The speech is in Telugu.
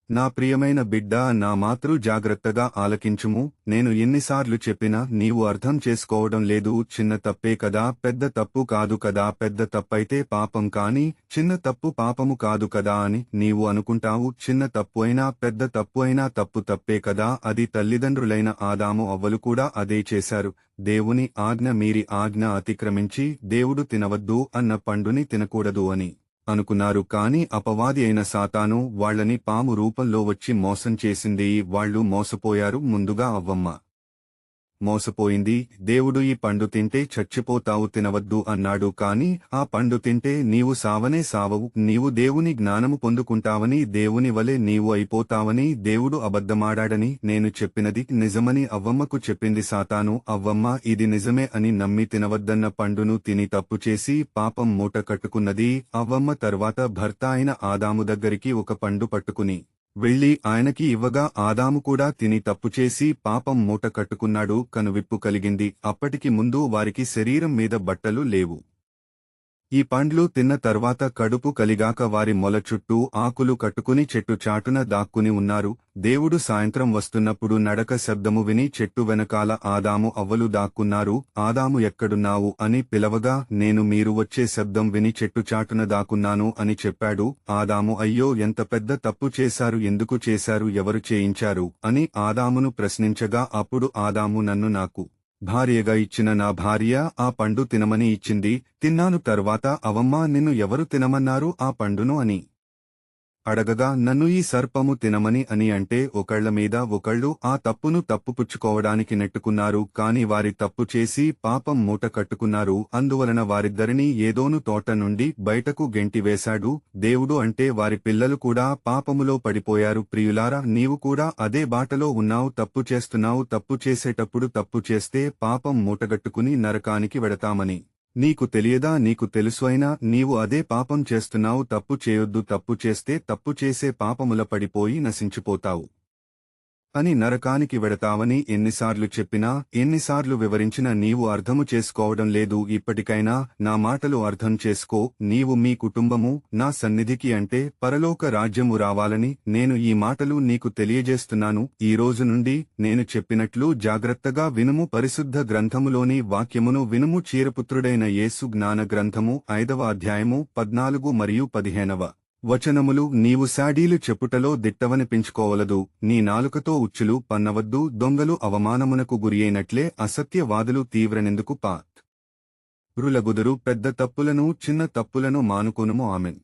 నా ప్రియమైన బిడ్డా, నా మాత్రు జాగ్రత్తగా ఆలకించుము. నేను ఎన్నిసార్లు చెప్పినా నీవు అర్థం చేసుకోవడం లేదు. చిన్న తప్పే కదా, పెద్ద తప్పు కాదు కదా, పెద్ద తప్పైతే పాపం కాని చిన్న తప్పు పాపము కాదు కదా అని నీవు అనుకుంటావు. చిన్న తప్పు అయినా పెద్ద తప్పు అయినా తప్పు తప్పే కదా. అది తల్లిదండ్రులైన ఆదాము అవ్వలు కూడా అదే చేశారు. దేవుని ఆజ్ఞ మీరి ఆజ్ఞ అతిక్రమించి దేవుడు తినవద్దు అన్న పండుని తినకూడదు అని అనుకున్నారు. కాని అపవాది అయిన సాతాను వాళ్లని పాము రూపంలో వచ్చి మోసం చేసింది. వాళ్లు మోసపోయారు. ముందుగా అవ్వమ్మ మోసపోయింది. దేవుడు ఈ పండు తింటే చచ్చిపోతావు, తినవద్దు అన్నాడు. కాని ఆ పండు తింటే నీవు సావనే సావవు, నీవు దేవుని జ్ఞానము పొందుకుంటావని, దేవుని వలె నీవు అయిపోతావని దేవుడు అబద్ధమాడాడని నేను చెప్పినది నిజమని అవ్వమ్మకు చెప్పింది సాతాను. అవ్వమ్మ ఇది నిజమే అని నమ్మి తినవద్దన్న పండును తిని తప్పుచేసి పాపం మూట కట్టుకున్నది. అవ్వమ్మ తర్వాత భర్త అయిన ఆదాము దగ్గరికి ఒక పండు పట్టుకుని వెళ్లి ఆయనకి ఇవ్వగా ఆదాము కూడా తిని తప్పుచేసి పాపం మూట కట్టుకున్నాడు. కనువిప్పు కలిగింది. అప్పటికి ముందు వారికి శరీరం మీద బట్టలు లేవు. ఈ పండ్లు తిన్న తర్వాత కడుపు కలిగాక వారి మొల చుట్టూ ఆకులు కట్టుకుని చెట్టు చాటున దాక్కుని ఉన్నారు. దేవుడు సాయంత్రం వస్తున్నప్పుడు నడక శబ్దము విని చెట్టు వెనకాల ఆదాము అవ్వలు దాక్కున్నారు. ఆదాము ఎక్కడున్నావు అని పిలవగా నేను మీరు వచ్చే శబ్దం విని చెట్టు చాటున దాక్కున్నాను అని చెప్పాడు. ఆదాము అయ్యో ఎంత పెద్ద తప్పు చేశారు, ఎందుకు చేశారు, ఎవరు చేయించారు అని ఆదామును ప్రశ్నించగా అప్పుడు ఆదాము నన్ను నాకు భార్యగా ఇచ్చిన నా భార్య ఆ పండు తినమని ఇచ్చింది, తిన్నాను. తర్వాత అవమ్మా నిన్ను ఎవరు తినమన్నారు ఆ పండును అని అడగగా నన్ను ఈ సర్పము తినమని అని అంటే ఒకళ్ల మీద ఒకళ్ళు ఆ తప్పును తప్పుపుచ్చుకోవడానికి నెట్టుకున్నారు. కాని వారి తప్పు చేసి పాపం మూట కట్టుకున్నారు. అందువలన వారిద్దరినీ ఏదోను తోట నుండి బయటకు గెంటివేశాడు. దేవుడు అంటే వారి పిల్లలు కూడా పాపములో పడిపోయారు. ప్రియులారా, నీవు కూడా అదే బాటలో ఉన్నావు. తప్పు చేస్తున్నావు. తప్పు చేసేటప్పుడు తప్పు చేస్తే పాపం మూటగట్టుకుని నరకానికి వెడతామని నీకు తెలియదా? నీకు తెలుసు అయినా నీవు అదే పాపం చేస్తున్నావు. తప్పు చేయొద్దు. తప్పు చేస్తే తప్పు చేసే పాపముల పడిపోయి నశించిపోతావు అని నరకానికి వెడతావని ఎన్నిసార్లు చెప్పినా, ఎన్నిసార్లు వివరించినా నీవు అర్థము చేసుకోవడం లేదు. ఇప్పటికైనా నా మాటలు అర్థం చేసుకో. నీవు మీ కుటుంబము నా సన్నిధికి అంటే పరలోక రాజ్యము రావాలని నేను ఈ మాటలు నీకు తెలియజేస్తున్నాను. ఈ రోజు నుండి నేను చెప్పినట్లు జాగ్రత్తగా వినుము. పరిశుద్ధ గ్రంథములోని వాక్యమును వినుము. చీరపుత్రుడైన యేసు జ్ఞాన గ్రంథము 5వ అధ్యాయము 14 మరియు 15వ వచనములు. నీవు శాడీలు చెప్పుటలో దిట్టవనిపించుకోవలదు. నీ నాలుకతో ఉచ్చులు పన్నవద్దు. దొంగలు అవమానమునకు గురియైనట్లే అసత్యవాదులు తీవ్రనెందుకు రులగుదురు. పెద్ద తప్పులను చిన్న తప్పులను మానుకొనుము. ఆమెన్.